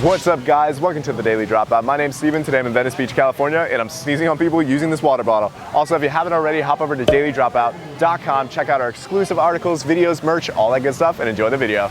What's up, guys? Welcome to the Daily Dropout. My name's Steven. Today I'm in Venice Beach, California, and I'm sneezing on people using this water bottle. Also, if you haven't already, hop over to dailydropout.com, check out our exclusive articles, videos, merch, all that good stuff, and enjoy the video.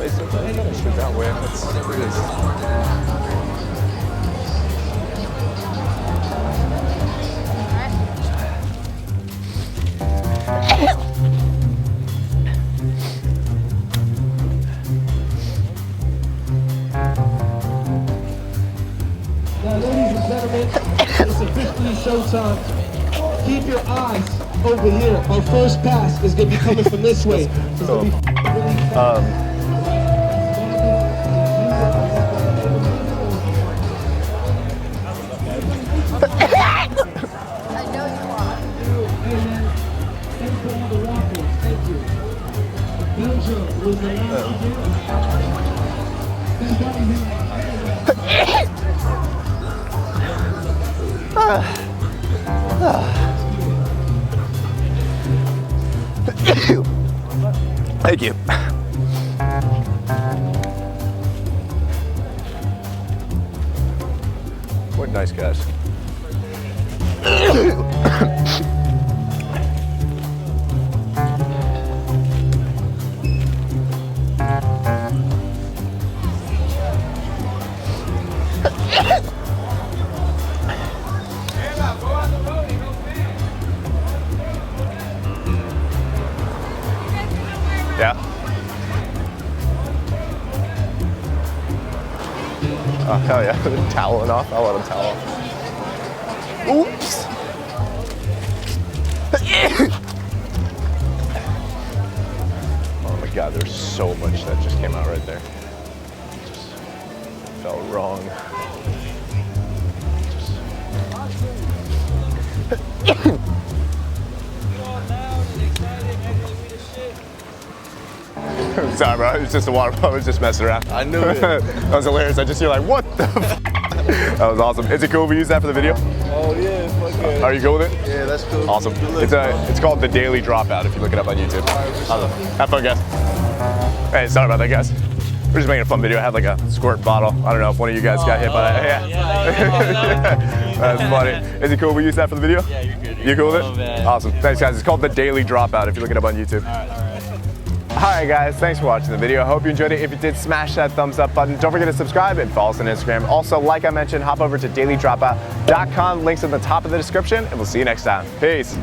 Is it that way? Now, ladies and gentlemen, it's officially showtime. Keep your eyes over here. Our first pass is going to be coming from this way. It's going to be really fast. Thank you. What nice guys. Yeah. Oh, hell yeah. They're toweling off. I'll let them towel off. Oops. Oh my God, there's so much that just came out right there. Just felt wrong. Sorry, bro. It was just a water bottle. I was just messing around. I knew it. That was hilarious. You're like, what the f? That was awesome. Is it cool if we use that for the video? Oh yeah, fuck yeah. Are you cool with it? Yeah, that's cool. Awesome. It's called The Daily Dropout if you look it up on YouTube. Awesome. Have fun, guys. Hey, sorry about that, guys. We're just making a fun video. I had like a squirt bottle. I don't know if one of you guys got hit by that. Yeah. That's funny. Is it cool if we use that for the video? Yeah, you're good. You cool with it? Awesome. Thanks, guys. It's called The Daily Dropout if you look it up on YouTube. Alright guys, thanks for watching the video. I hope you enjoyed it. If you did, smash that thumbs up button. Don't forget to subscribe and follow us on Instagram. Also, like I mentioned, hop over to dailydropout.com. Links at the top of the description, and we'll see you next time. Peace.